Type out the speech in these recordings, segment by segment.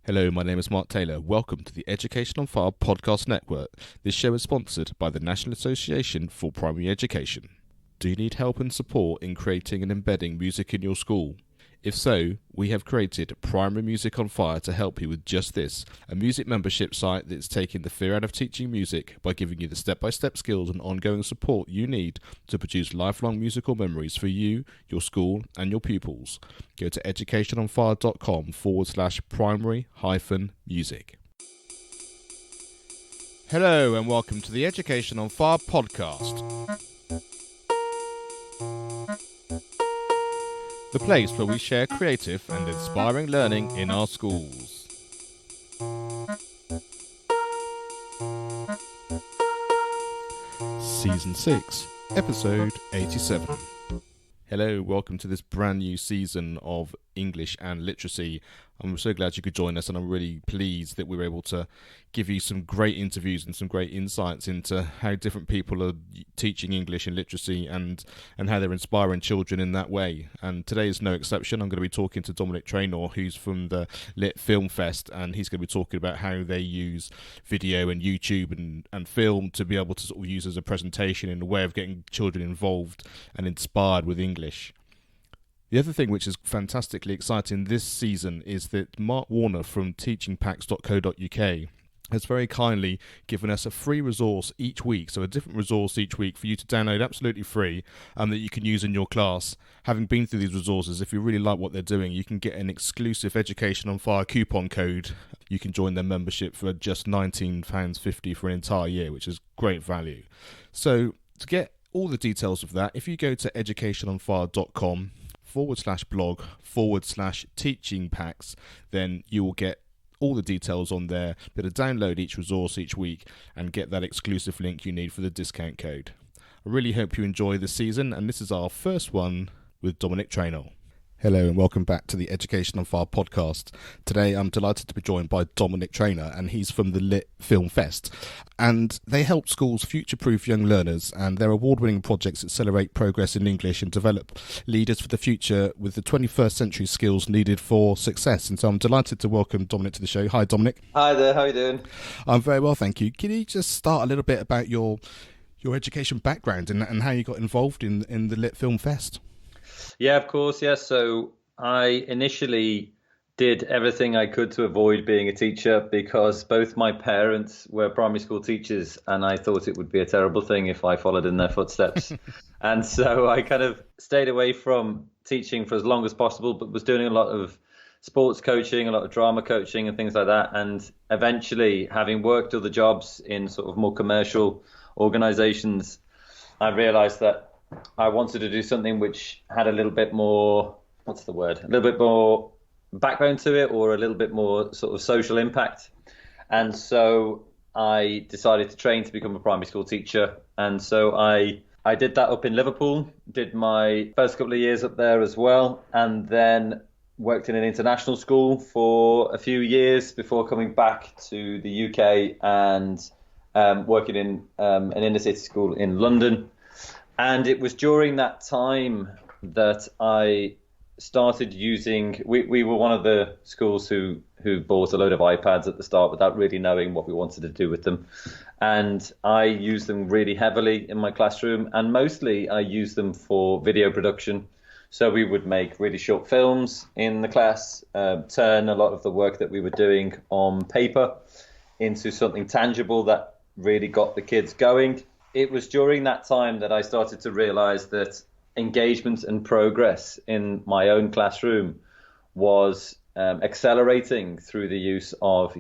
Hello, my name is Mark Taylor. Welcome to the Education on Fire podcast network. This show is sponsored by the National Association for Primary Education. Do you need help and support in creating and embedding music in your school? If so, we have created Primary Music on Fire to help you with just this, a music membership site that's taking the fear out of teaching music by giving you the step-by-step skills and ongoing support you need to produce lifelong musical memories for you, your school and your pupils. Go to educationonfire.com/primary-music. Hello and welcome to the Education on Fire podcast. The place where we share creative and inspiring learning in our schools. Season 6, Episode 87. Hello, welcome to this brand new season of English and Literacy. I'm so glad you could join us, and I'm really pleased that we were able to give you some great interviews and some great insights into how different people are teaching English and literacy and how they're inspiring children in that way. And today is no exception. I'm going to be talking to Dominic Traynor, who's from the LitFilmFest, and he's going to be talking about how they use video and YouTube and film to be able to sort of use as a presentation in a way of getting children involved and inspired with English. The other thing which is fantastically exciting this season is that Mark Warner from teachingpacks.co.uk has very kindly given us a free resource each week, so a different resource each week for you to download absolutely free and that you can use in your class. Having been through these resources, if you really like what they're doing, you can get an exclusive Education on Fire coupon code. You can join their membership for just £19.50 for an entire year, which is great value. So to get all the details of that, if you go to educationonfire.com/blog/teaching packs, then you will get all the details on there. Be able to download each resource each week and get that exclusive link you need for the discount code. I really hope you enjoy this season, and this is our first one with Dominic Traynor. Hello and welcome back to the Education on Fire podcast. Today I'm delighted to be joined by Dominic Traynor, and he's from the LitFilmFest. And they help schools future-proof young learners, and their award-winning projects accelerate progress in English and develop leaders for the future with the 21st century skills needed for success. And so I'm delighted to welcome Dominic to the show. Hi, Dominic. Hi there, how are you doing? I'm very well, thank you. Can you just start a little bit about your education background and how you got involved in the LitFilmFest? Yeah, of course, yes. So I initially did everything I could to avoid being a teacher because both my parents were primary school teachers, and I thought it would be a terrible thing if I followed in their footsteps. And so I kind of stayed away from teaching for as long as possible, but was doing a lot of sports coaching, a lot of drama coaching and things like that. And eventually, having worked other jobs in sort of more commercial organizations, I realized that I wanted to do something which had a little bit more, a little bit more backbone to it, or a little bit more sort of social impact. And so I decided to train to become a primary school teacher. And so I did that up in Liverpool, did my first couple of years up there as well, and then worked in an international school for a few years before coming back to the UK and working in an inner city school in London. And it was during that time that I started using, we were one of the schools who bought a load of iPads at the start without really knowing what we wanted to do with them. And I used them really heavily in my classroom, and mostly I used them for video production. So we would make really short films in the class, turn a lot of the work that we were doing on paper into something tangible that really got the kids going. It was during that time that I started to realize that engagement and progress in my own classroom was accelerating through the use of,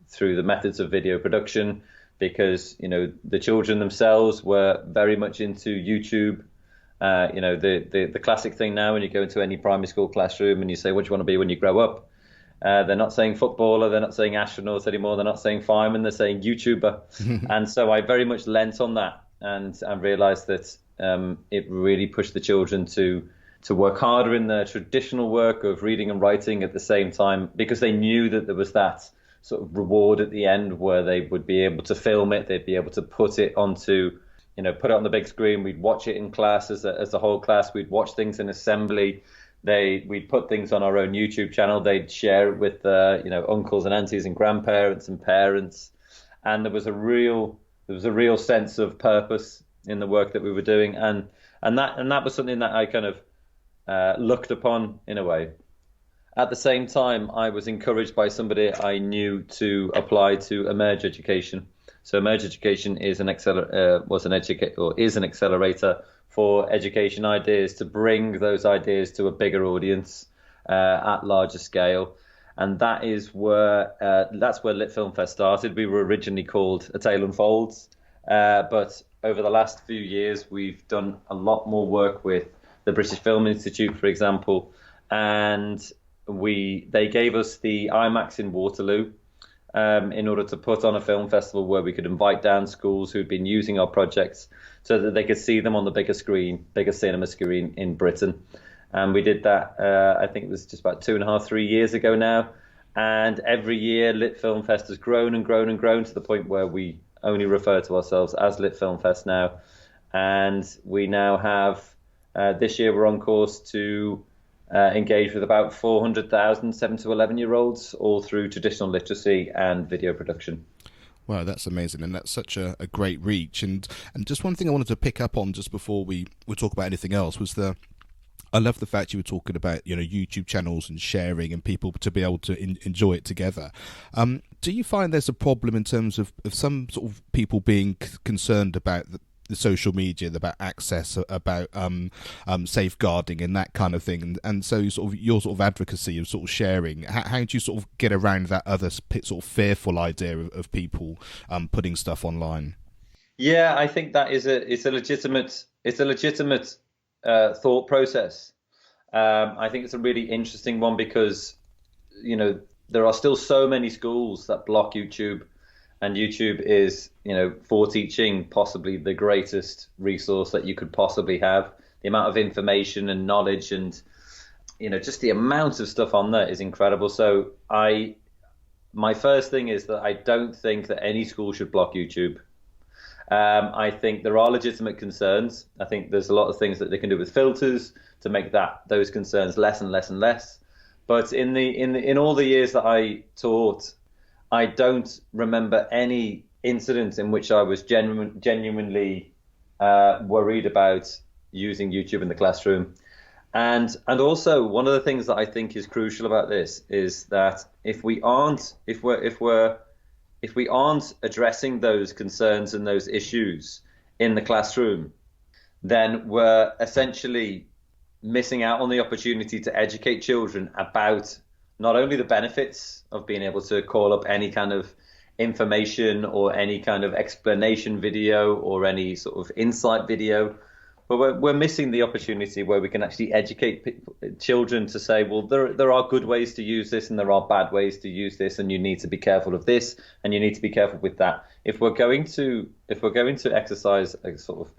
through the methods of video production, because, the children themselves were very much into YouTube. The classic thing now when you go into any primary school classroom and you say, what do you want to be when you grow up? They're not saying footballer, they're not saying astronaut anymore, they're not saying fireman, they're saying YouTuber. And so I very much lent on that, and I realized that it really pushed the children to work harder in their traditional work of reading and writing at the same time, because they knew that there was that sort of reward at the end where they would be able to film it, they'd be able to put it on the big screen, we'd watch it in class as a whole class, we'd watch things in assembly, We'd put things on our own YouTube channel. They'd share it with uncles and aunties and grandparents and parents, and there was a real sense of purpose in the work that we were doing, and that was something that I kind of looked upon in a way. At the same time, I was encouraged by somebody I knew to apply to Emerge Education. So Emerge Education is is an accelerator for education ideas, to bring those ideas to a bigger audience at larger scale. And that's where LitFilmFest started. We were originally called A Tale Unfolds, but over the last few years, we've done a lot more work with the British Film Institute, for example, and they gave us the IMAX in Waterloo in order to put on a film festival where we could invite down schools who'd been using our projects so that they could see them on the bigger cinema screen in Britain. And we did that, I think it was just about 2.5, 3 years ago now. And every year, LitFilmFest has grown and grown and grown to the point where we only refer to ourselves as LitFilmFest now. And we now have, this year we're on course to engage with about 400,000 7 to 11-year-olds, all through traditional literacy and video production. Wow, that's amazing, and that's such a great reach. And just one thing I wanted to pick up on just before we talk about anything else was I love the fact you were talking about YouTube channels and sharing and people to be able to enjoy it together. Do you find there's a problem in terms of some sort of people being concerned about the social media, about access, about safeguarding and that kind of thing, and so your sort of advocacy of sort of sharing, how do you sort of get around that other sort of fearful idea of people putting stuff online? Yeah, I think that it's a legitimate thought process. I think it's a really interesting one because there are still so many schools that block YouTube. And YouTube is, for teaching, possibly the greatest resource that you could possibly have. The amount of information and knowledge and, just the amount of stuff on there is incredible. So my first thing is that I don't think that any school should block YouTube. I think there are legitimate concerns. I think there's a lot of things that they can do with filters to make those concerns less and less and less. But in all the years that I taught, I don't remember any incident in which I was genuinely worried about using YouTube in the classroom. And also one of the things that I think is crucial about this is that if we aren't addressing those concerns and those issues in the classroom, then we're essentially missing out on the opportunity to educate children about not only the benefits of being able to call up any kind of information or any kind of explanation video or any sort of insight video, but we're missing the opportunity where we can actually educate children to say, well, there are good ways to use this and there are bad ways to use this, and you need to be careful of this and you need to be careful with that. If we're going to exercise a sort of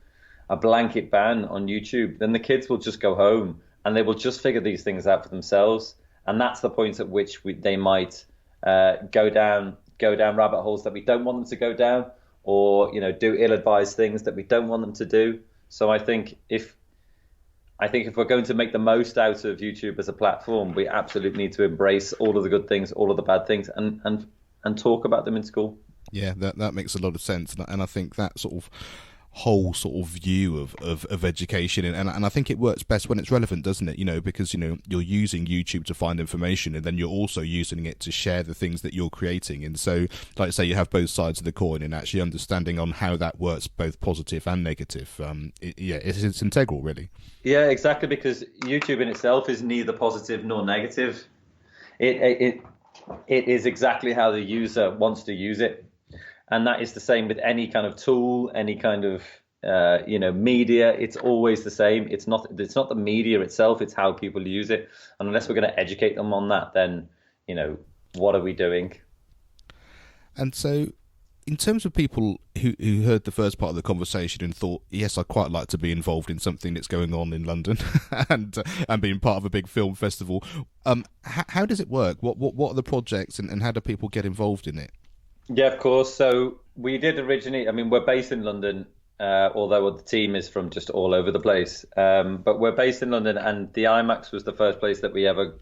a blanket ban on YouTube, then the kids will just go home and they will just figure these things out for themselves. And that's the point at which they might go down rabbit holes that we don't want them to go down, or do ill-advised things that we don't want them to do. So I think if we're going to make the most out of YouTube as a platform, we absolutely need to embrace all of the good things, all of the bad things, and talk about them in school. Yeah, that makes a lot of sense, and I think that sort of whole sort of view of education, and I think it works best when it's relevant, doesn't it? Because you're using YouTube to find information, and then you're also using it to share the things that you're creating. And so, like I say, you have both sides of the coin, and actually understanding on how that works, both positive and negative. It's integral, really. Yeah, exactly, because YouTube in itself is neither positive nor negative. It is exactly how the user wants to use it. And that is the same with any kind of tool, any kind of media. It's always the same. It's not the media itself. It's how people use it. And unless we're going to educate them on that, then what are we doing? And so, in terms of people who heard the first part of the conversation and thought, yes, I'd quite like to be involved in something that's going on in London and being part of a big film festival, how does it work? What are the projects, and how do people get involved in it? Yeah, of course. So we did originally, we're based in London. although the team is from just all over the place. But we're based in London, and the IMAX was the first place that we ever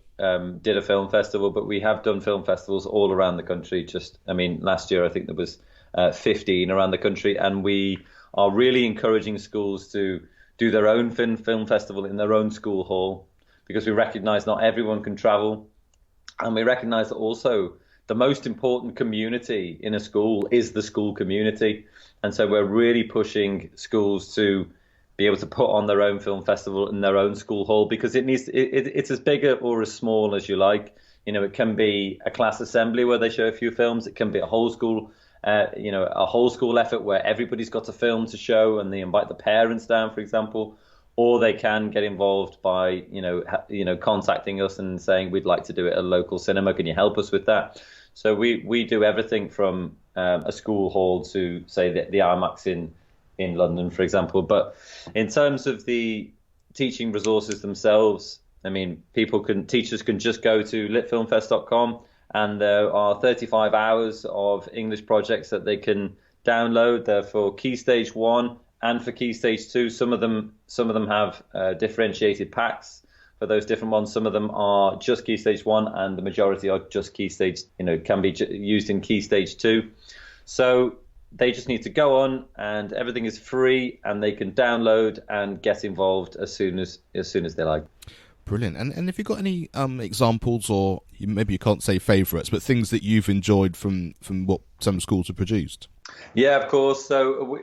did a film festival. But we have done film festivals all around the country. Last year I think there was 15 around the country, and we are really encouraging schools to do their own film festival in their own school hall, because we recognise not everyone can travel, and we recognise that also the most important community in a school is the school community. And so we're really pushing schools to be able to put on their own film festival in their own school hall, because it's as big or as small as you like. It can be a class assembly where they show a few films. It can be a whole school effort where everybody's got a film to show and they invite the parents down, for example. Or they can get involved by, contacting us and saying, we'd like to do it at a local cinema. Can you help us with that? So we do everything from a school hall to, say, the IMAX in London, for example. But in terms of the teaching resources themselves, teachers can just go to litfilmfest.com, and there are 35 hours of English projects that they can download. They're for Key Stage 1 and for Key Stage 2. Some of them have differentiated packs for those different ones. Some of them are just Key Stage 1, and the majority are just Key Stage, can be used in Key Stage 2. So they just need to go on, and everything is free, and they can download and get involved as soon as they like. Brilliant. And if you've got any examples, or maybe you can't say favourites, but things that you've enjoyed from what some schools have produced? Yeah, of course. So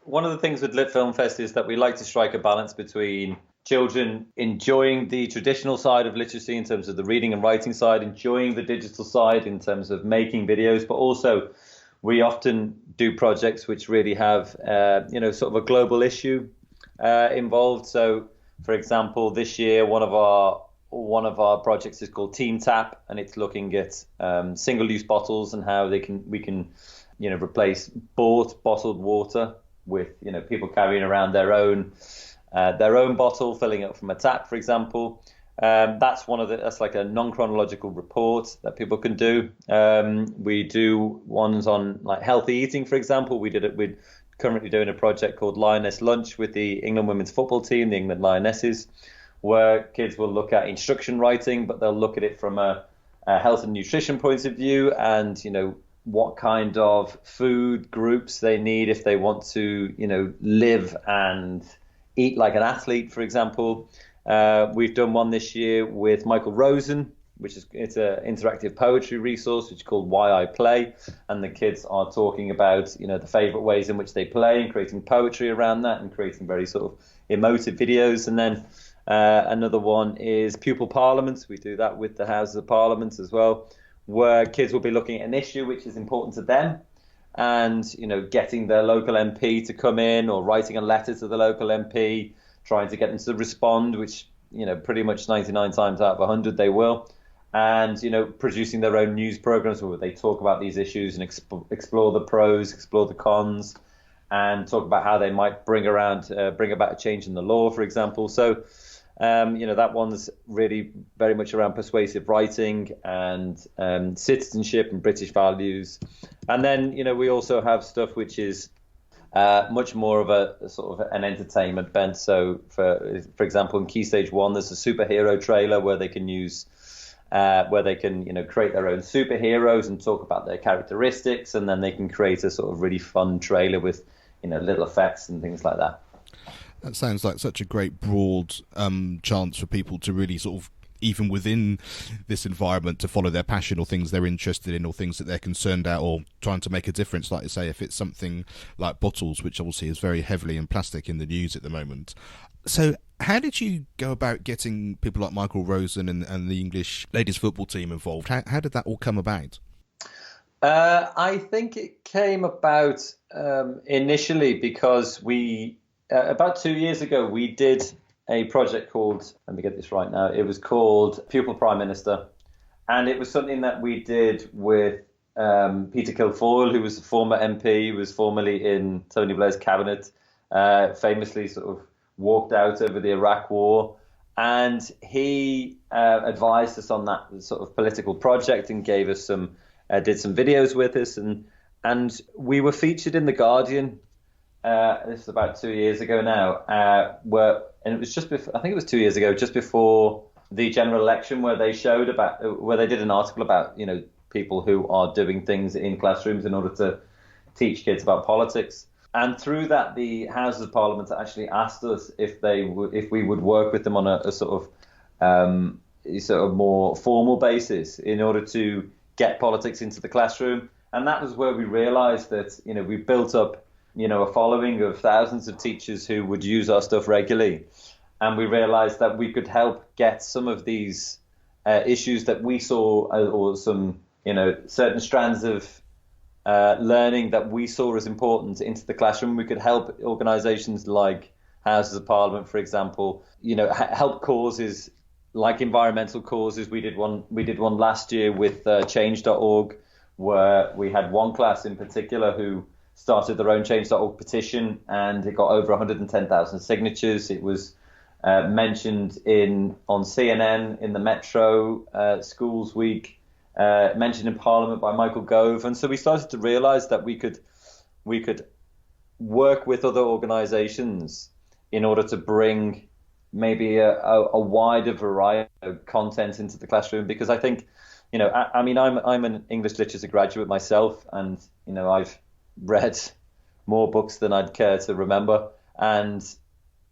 one of the things with Lit Film Fest is that we like to strike a balance between children enjoying the traditional side of literacy in terms of the reading and writing side, enjoying the digital side in terms of making videos, but also we often do projects which really have, sort of a global issue involved. So, for example, this year one of our projects is called Team Tap, and it's looking at single-use bottles and how we can replace bottled water with people carrying around their own bottle, filling it up from a tap, for example. That's like a non-chronological report that people can do. We do ones on like healthy eating, for example. We're currently doing a project called Lioness Lunch with the England women's football team, the England Lionesses, where kids will look at instruction writing, but they'll look at it from a health and nutrition point of view, and what kind of food groups they need if they want to live and eat like an athlete, for example. We've done one this year with Michael Rosen, it's an interactive poetry resource which is called Why I Play, and the kids are talking about the favorite ways in which they play and creating poetry around that and creating very sort of emotive videos. And then another one is Pupil Parliaments. We do that with the Houses of Parliament as well, where kids will be looking at an issue which is important to them, and getting their local MP to come in, or writing a letter to the local MP, trying to get them to respond, which pretty much 99 times out of 100 they will, and producing their own news programs where they talk about these issues and explore the pros, explore the cons, and talk about how they might bring about a change in the law, for example. So that one's really very much around persuasive writing and citizenship and British values. And then we also have stuff which is much more of a sort of an entertainment bent. So for example, in Key Stage 1, there's a superhero trailer where they can create their own superheroes and talk about their characteristics, and then they can create a sort of really fun trailer with little effects and things like that. That sounds like such a great broad chance for people to really sort of, even within this environment, to follow their passion or things they're interested in or things that they're concerned at or trying to make a difference. Like you say, if it's something like bottles, which obviously is very heavily in plastic in the news at the moment. So how did you go about getting people like Michael Rosen and the English ladies football team involved? How did that all come about? I think it came about initially because about 2 years ago, we did a project called, let me get this right now, it was called Pupil Prime Minister. And it was something that we did with Peter Kilfoyle, who was a former MP, who was formerly in Tony Blair's cabinet, famously sort of walked out over the Iraq War. And he advised us on that sort of political project and gave us did some videos with us. And we were featured in The Guardian this is about 2 years ago now, and it was just before, I think it was 2 years ago, just before the general election, where they did an article about, people who are doing things in classrooms in order to teach kids about politics. And through that, the Houses of Parliament actually asked us if we would work with them on a sort of more formal basis in order to get politics into the classroom. And that was where we realised that, we built up, a following of thousands of teachers who would use our stuff regularly. And we realised that we could help get some of these issues that we saw, or some, certain strands of learning that we saw as important into the classroom. We could help organisations like Houses of Parliament, for example, help causes like environmental causes. We did one last year with change.org, where we had one class in particular who started their own change.org petition, and it got over 110,000 signatures. It was mentioned on CNN in the Metro Schools Week, mentioned in Parliament by Michael Gove. And so we started to realise that we could work with other organisations in order to bring maybe a wider variety of content into the classroom. Because I think, I'm an English literature graduate myself, and I've read more books than I'd care to remember. And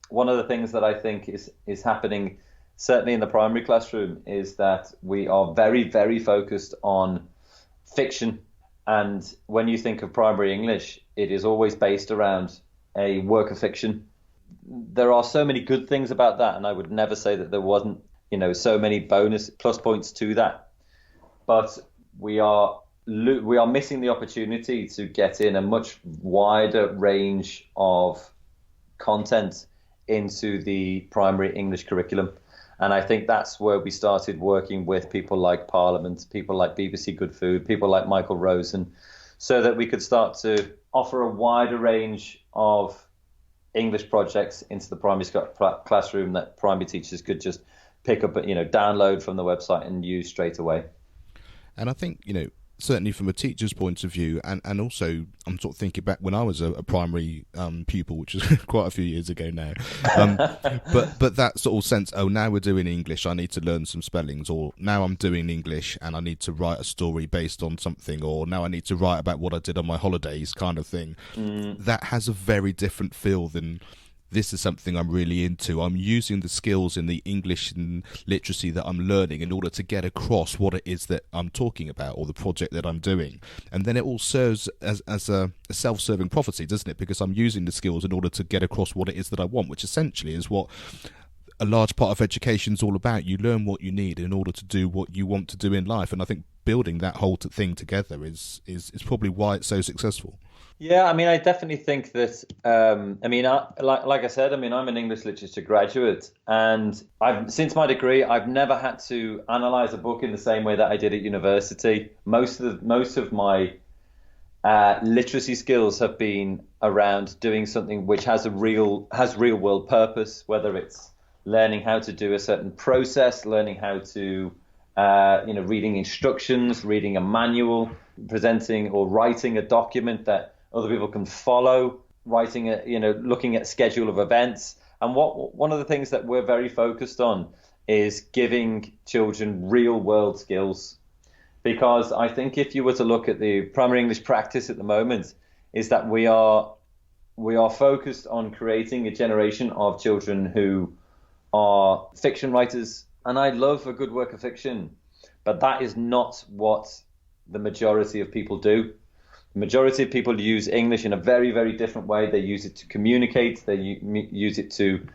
one of the things that I think is happening, certainly in the primary classroom, is that we are very, very focused on fiction. And when you think of primary English, it is always based around a work of fiction. There are so many good things about that, and I would never say that there wasn't, so many bonus plus points to that. But we are missing the opportunity to get in a much wider range of content into the primary English curriculum. And I think that's where we started working with people like Parliament, people like BBC Good Food, people like Michael Rosen, so that we could start to offer a wider range of English projects into the primary classroom that primary teachers could just pick up, download from the website and use straight away. And I think, certainly from a teacher's point of view, and also I'm sort of thinking back when I was a primary pupil, which is quite a few years ago now, but that sort of sense, now we're doing English, I need to learn some spellings, or now I'm doing English and I need to write a story based on something, or now I need to write about what I did on my holidays, kind of thing. That has a very different feel than this is something I'm really into. I'm using the skills in the English and literacy that I'm learning in order to get across what it is that I'm talking about, or the project that I'm doing. And then it all serves as a self-serving prophecy, doesn't it? Because I'm using the skills in order to get across what it is that I want, which essentially is what a large part of education is all about. You learn what you need in order to do what you want to do in life. And I think building that whole thing together is probably why it's so successful. Yeah, I definitely think that, like I said, I'm an English literature graduate, and since my degree, I've never had to analyze a book in the same way that I did at university. Most of my literacy skills have been around doing something which has real world purpose, whether it's learning how to do a certain process, learning how to, reading instructions, reading a manual, presenting or writing a document that other people can follow, looking at schedule of events. And one of the things that we're very focused on is giving children real world skills. Because I think if you were to look at the primary English practice at the moment, is that we are focused on creating a generation of children who are fiction writers. And I love a good work of fiction, but that is not what the majority of people do. The majority of people use English in a very, very different way. They use it to communicate. They use it to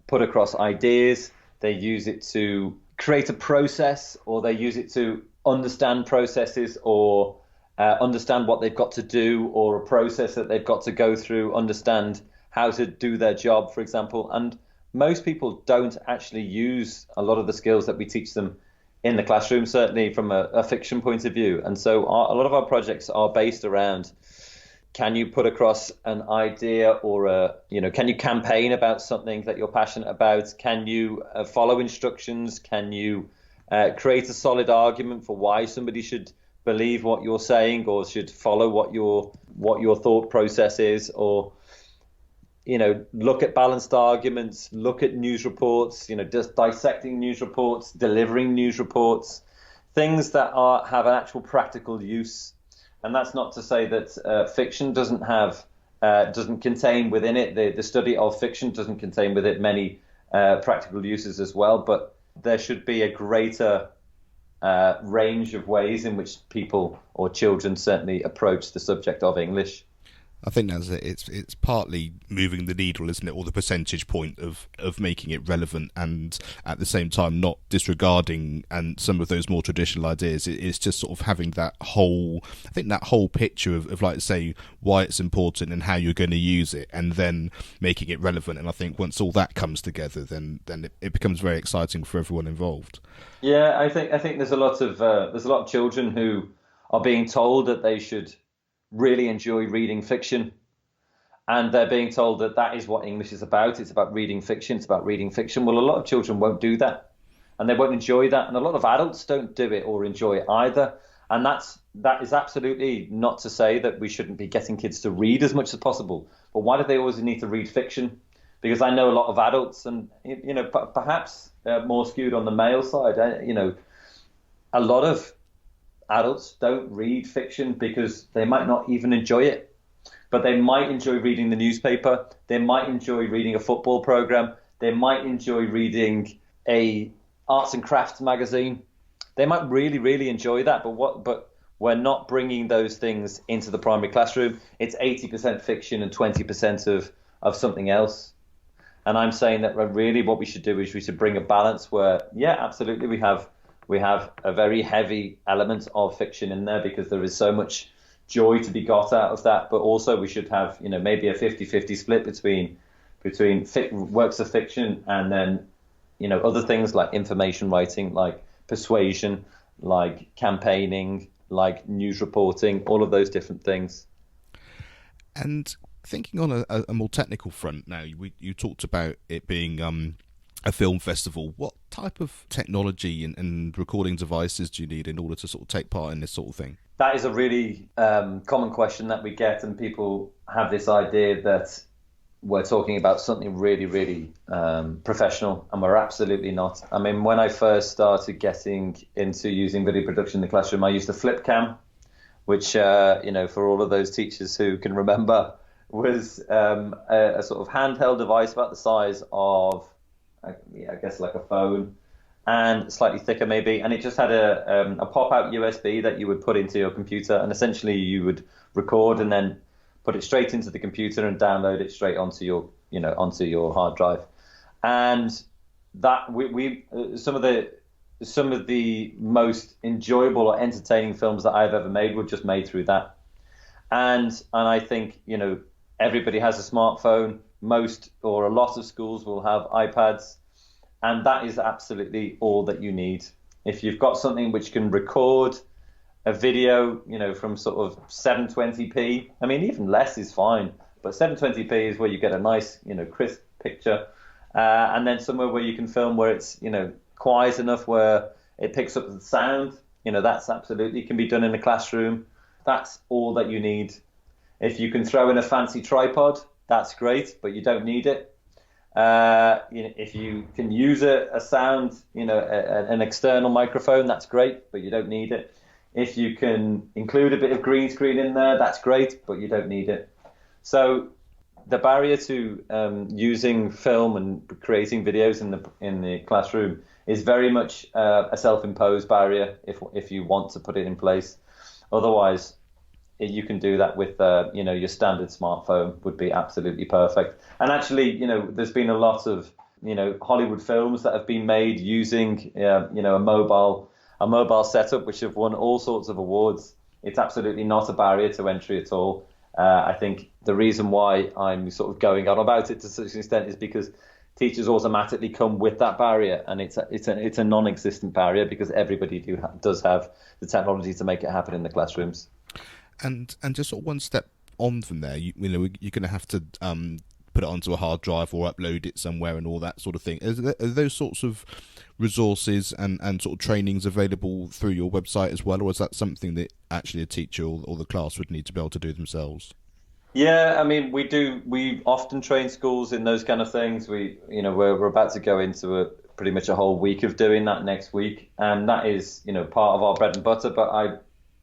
put across ideas. They use it to create a process, or they use it to understand processes, or understand what they've got to do, or a process that they've got to go through, understand how to do their job, for example. And most people don't actually use a lot of the skills that we teach them in the classroom, certainly from a fiction point of view. And so a lot of our projects are based around, can you put across an idea, or can you campaign about something that you're passionate about? Can you follow instructions? Can you create a solid argument for why somebody should believe what you're saying or should follow what your thought process is, or look at balanced arguments, look at news reports, just dissecting news reports, delivering news reports, things that have an actual practical use. And that's not to say that fiction doesn't contain within it, the study of fiction doesn't contain with it many practical uses as well, but there should be a greater range of ways in which people or children certainly approach the subject of English. I think that's it. It's partly moving the needle, isn't it, or the percentage point of making it relevant, and at the same time not disregarding and some of those more traditional ideas. It's just sort of having that whole picture of like, say, why it's important and how you're going to use it, and then making it relevant. And I think once all that comes together, then it becomes very exciting for everyone involved. Yeah, I think there's a lot of children who are being told that they should really enjoy reading fiction, and they're being told that is what English is about. It's about reading fiction. It's about reading fiction. Well, a lot of children won't do that, and they won't enjoy that, and a lot of adults don't do it or enjoy it either. And that is absolutely not to say that we shouldn't be getting kids to read as much as possible. But why do they always need to read fiction? Because I know a lot of adults, and perhaps more skewed on the male side. A lot of adults don't read fiction because they might not even enjoy it, but they might enjoy reading the newspaper. They might enjoy reading a football program. They might enjoy reading a arts and crafts magazine. They might really, really enjoy that. But we're not bringing those things into the primary classroom. It's 80% fiction and 20% of something else. And I'm saying that really what we should do is we should bring a balance where, yeah, absolutely, we have a very heavy element of fiction in there because there is so much joy to be got out of that. But also we should have, maybe a 50-50 split between works of fiction and then, other things like information writing, like persuasion, like campaigning, like news reporting, all of those different things. And thinking on a more technical front now, you talked about it being a film festival. What type of technology and recording devices do you need in order to sort of take part in this sort of thing? That is a really common question that we get, and people have this idea that we're talking about something really, really professional, and we're absolutely not. I mean, when I first started getting into using video production in the classroom, I used a flip cam, which, for all of those teachers who can remember, was a sort of handheld device about the size of, I guess, like a phone, and slightly thicker maybe, and it just had a pop-out USB that you would put into your computer, and essentially you would record and then put it straight into the computer and download it straight onto your hard drive. And that some of the most enjoyable or entertaining films that I've ever made were just made through that. And I think everybody has a smartphone. Most or a lot of schools will have iPads, and that is absolutely all that you need. If you've got something which can record a video, from sort of 720p, I mean, even less is fine, but 720p is where you get a nice, crisp picture, and then somewhere where you can film where it's, quiet enough where it picks up the sound, that's absolutely can be done in a classroom. That's all that you need. If you can throw in a fancy tripod, that's great, but you don't need it. If you can use a sound, an external microphone, that's great, but you don't need it. If you can include a bit of green screen in there, that's great, but you don't need it. So the barrier to using film and creating videos in the classroom is very much a self-imposed barrier if you want to put it in place. Otherwise, you can do that with your standard smartphone would be absolutely perfect. And actually, there's been a lot of Hollywood films that have been made using a mobile setup, which have won all sorts of awards. It's absolutely not a barrier to entry at all. I think the reason why I'm sort of going on about it to such an extent is because teachers automatically come with that barrier, and it's a non-existent barrier because everybody does have the technology to make it happen in the classrooms. And just sort of one step on from there, you're going to have to put it onto a hard drive or upload it somewhere and all that sort of thing. Are those sorts of resources and sort of trainings available through your website as well, or is that something that actually a teacher or the class would need to be able to do themselves? Yeah, I mean, we do. We often train schools in those kind of things. We're about to go into pretty much a whole week of doing that next week, and that is, part of our bread and butter. But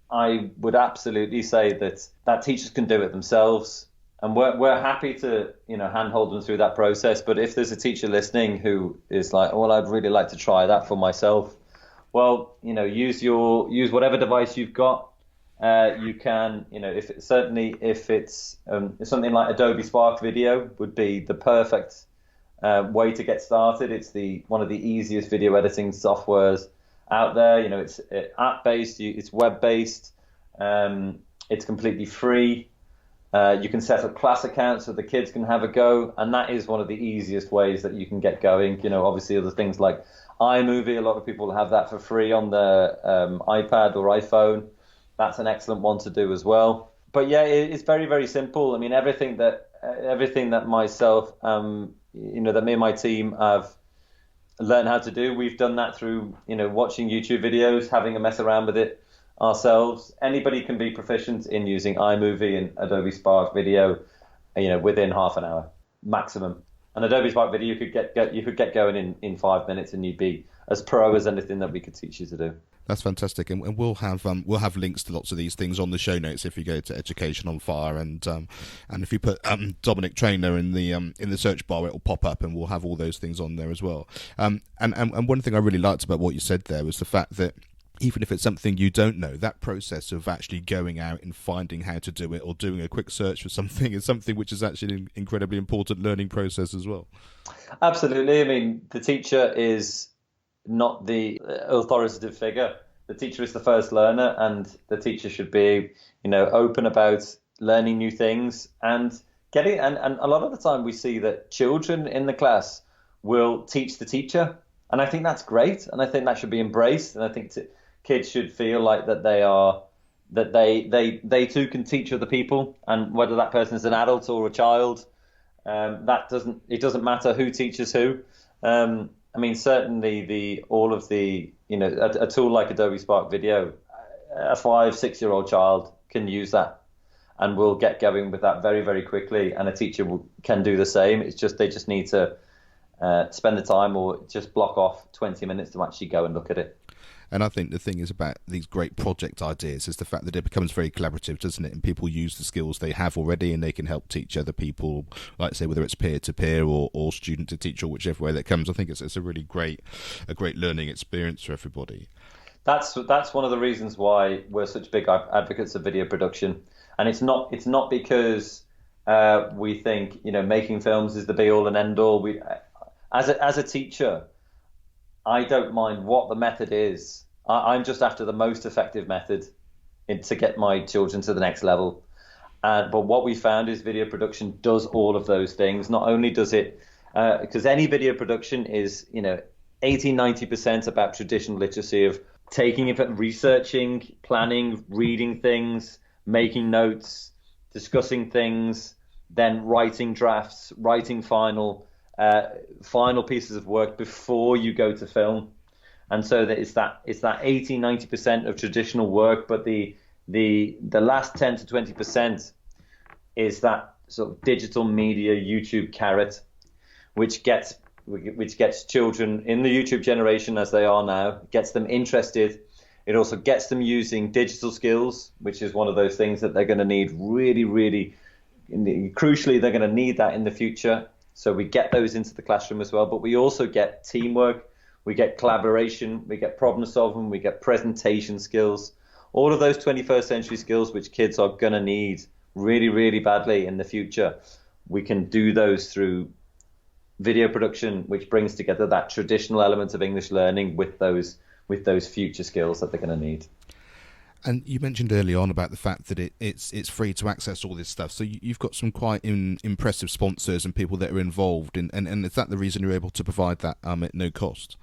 I would absolutely say that teachers can do it themselves, and we're happy to, handhold them through that process. But if there's a teacher listening who is like, well, I'd really like to try that for myself, well, use whatever device you've got. You can, if it's something like Adobe Spark Video would be the perfect way to get started. It's one of the easiest video editing softwares out there. It's app-based, it's web-based, it's completely free. You can set up class accounts so the kids can have a go, and that is one of the easiest ways that you can get going. Obviously other things like iMovie, a lot of people have that for free on their iPad or iPhone. That's an excellent one to do as well. But yeah, it's very, very simple. I mean, everything that myself, that me and my team have learned how to do, we've done that through, watching YouTube videos, having a mess around with it ourselves. Anybody can be proficient in using iMovie and Adobe Spark Video, within half an hour maximum. And Adobe Spark Video you could get going in 5 minutes, and you'd be as pro as anything that we could teach you to do. That's fantastic, and we'll have links to lots of these things on the show notes if you go to Education on Fire, and if you put Dominic Traynor in the search bar, it will pop up, and we'll have all those things on there as well. And one thing I really liked about what you said there was the fact that even if it's something you don't know, that process of actually going out and finding how to do it or doing a quick search for something is something which is actually an incredibly important learning process as well. Absolutely. I mean, the teacher is not the authoritative figure. The teacher is the first learner, and the teacher should be, open about learning new things and getting. And a lot of the time, we see that children in the class will teach the teacher, and I think that's great, and I think that should be embraced. And I think kids should feel like that they too can teach other people, and whether that person is an adult or a child, it doesn't matter who teaches who. I mean, certainly a tool like Adobe Spark Video, a 5-6-year-old child can use that and will get going with that very, very quickly. And a teacher can do the same. They just need to spend the time or just block off 20 minutes to actually go and look at it. And I think the thing is about these great project ideas is the fact that it becomes very collaborative, doesn't it? And people use the skills they have already, and they can help teach other people, like say, whether it's peer-to-peer or student to teacher, or whichever way that comes. I think it's a really great learning experience for everybody. That's one of the reasons why we're such big advocates of video production. And it's not because we think, making films is the be-all and end-all. As a teacher, I don't mind what the method is. I'm just after the most effective method to get my children to the next level. But what we found is video production does all of those things. Not only does it, because any video production is, 80-90% about traditional literacy of taking it, researching, planning, reading things, making notes, discussing things, then writing drafts, writing final pieces of work before you go to film. And so that it's that 80-90% of traditional work, but the last 10 to 20% is that sort of digital media YouTube carrot, which gets children in the YouTube generation as they are now, gets them interested. It also gets them using digital skills, which is one of those things that they're going to need really, really crucially. They're going to need that in the future. So we get those into the classroom as well, but we also get teamwork, we get collaboration, we get problem solving, we get presentation skills, all of those 21st century skills which kids are going to need really, really badly in the future. We can do those through video production, which brings together that traditional element of English learning with those future skills that they're going to need. And you mentioned early on about the fact that it's free to access all this stuff. So you've got some quite impressive sponsors and people that are involved. And is that the reason you're able to provide that at no cost?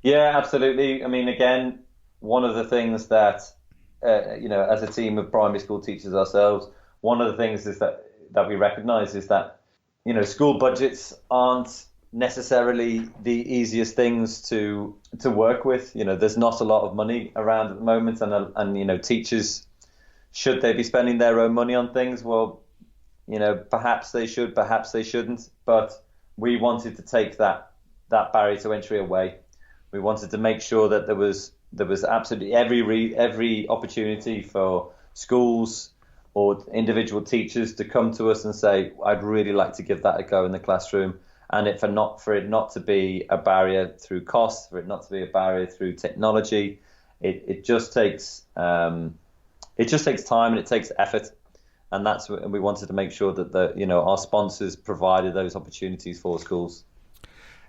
Yeah, absolutely. I mean, again, one of the things that, as a team of primary school teachers ourselves, one of the things is that we recognise is that, school budgets aren't necessarily the easiest things to work with. There's not a lot of money around at the moment, and teachers, should they be spending their own money on things? Well, perhaps they should, perhaps they shouldn't. But we wanted to take that barrier to entry away. We wanted to make sure that there was absolutely every opportunity for schools or individual teachers to come to us and say, I'd really like to give that a go in the classroom. And for it not to be a barrier through cost, for it not to be a barrier through technology, it just takes time and it takes effort, and that's what we wanted to make sure that our sponsors provided those opportunities for schools.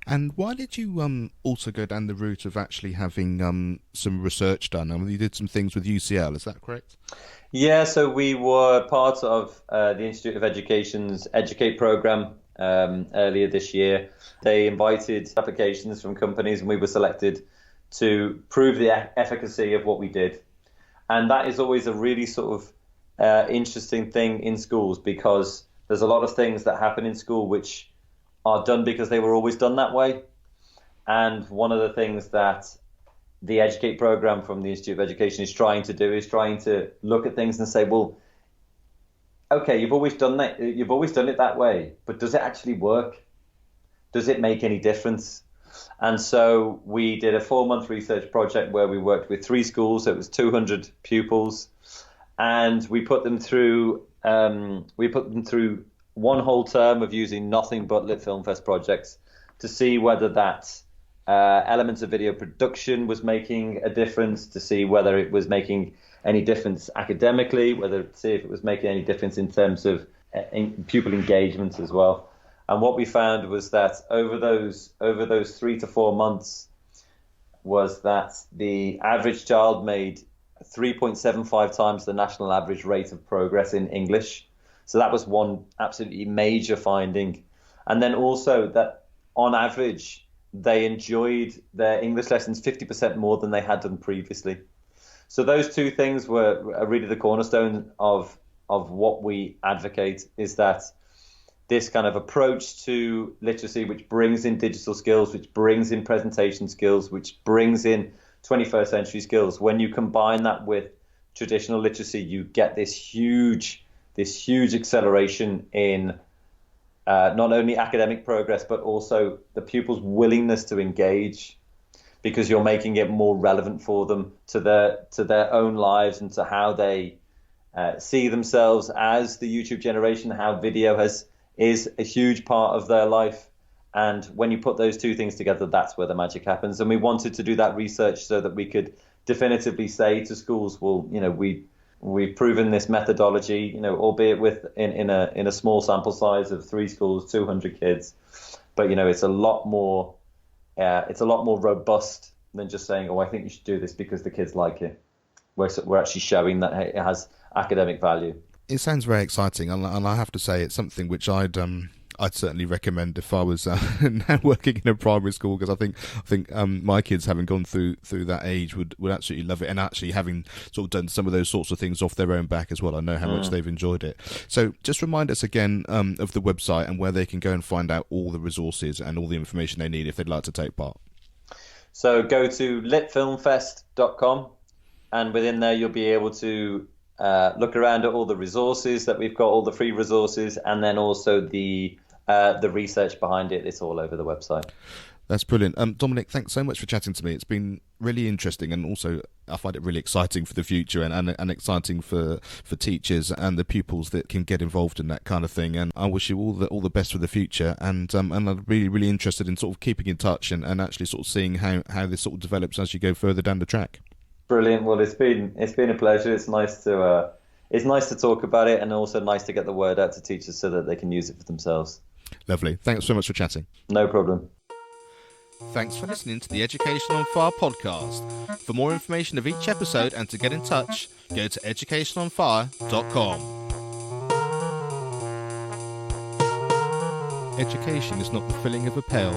And why did you also go down the route of actually having some research done? I mean, you did some things with UCL, is that correct? Yeah, so we were part of the Institute of Education's Educate program earlier this year. They invited applications from companies, and we were selected to prove the efficacy of what we did. And that is always a really sort of interesting thing in schools, because there's a lot of things that happen in school which are done because they were always done that way. And one of the things that the Educate program from the Institute of Education is trying to do is trying to look at things and say, well, okay, you've always done it that way, but does it actually work? Does it make any difference? And so we did a 4-month research project where we worked with 3 schools. So it was 200 pupils, and we put them through one whole term of using nothing but LitFilmFest projects to see whether that elements of video production was making a difference, to see whether it was making any difference academically, see if it was making any difference in terms of pupil engagement as well. And what we found was that over those 3 to 4 months was that the average child made 3.75 times the national average rate of progress in English. So that was one absolutely major finding. And then also that on average, they enjoyed their English lessons 50% more than they had done previously. So those 2 things were really the cornerstone of what we advocate, is that this kind of approach to literacy, which brings in digital skills, which brings in presentation skills, which brings in 21st century skills. When you combine that with traditional literacy, you get this huge acceleration in not only academic progress, but also the pupils' willingness to engage, because you're making it more relevant for them to their own lives and to how they see themselves as the YouTube generation, how video is a huge part of their life. And when you put those 2 things together, that's where the magic happens. And we wanted to do that research so that we could definitively say to schools, well, we've proven this methodology, albeit in a small sample size of 3 schools, 200 kids, but it's a lot more robust than just saying, oh, I think you should do this because the kids like it. We're actually showing that it has academic value. It sounds very exciting, and I have to say it's something which I'd certainly recommend if I was now working in a primary school, because I think my kids, having gone through that age, would absolutely love it, and actually having sort of done some of those sorts of things off their own back as well. I know how much they've enjoyed it. So just remind us again of the website and where they can go and find out all the resources and all the information they need if they'd like to take part. So go to litfilmfest.com, and within there you'll be able to look around at all the resources that we've got, all the free resources, and then also the research behind it. It's all over the website. That's brilliant. Dominic, thanks so much for chatting to me. It's been really interesting, and also I find it really exciting for the future, and exciting for teachers and the pupils that can get involved in that kind of thing. And I wish you all the best for the future. And I'm really, really interested in sort of keeping in touch and actually sort of seeing how this sort of develops as you go further down the track. Brilliant. Well, it's been a pleasure. It's nice to talk about it, and also nice to get the word out to teachers so that they can use it for themselves. Lovely. Thanks so much for chatting. No problem. Thanks for listening to the Education on Fire podcast. For more information of each episode and to get in touch, go to educationonfire.com. Education is not the filling of a pail,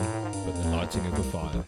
but the lighting of a fire.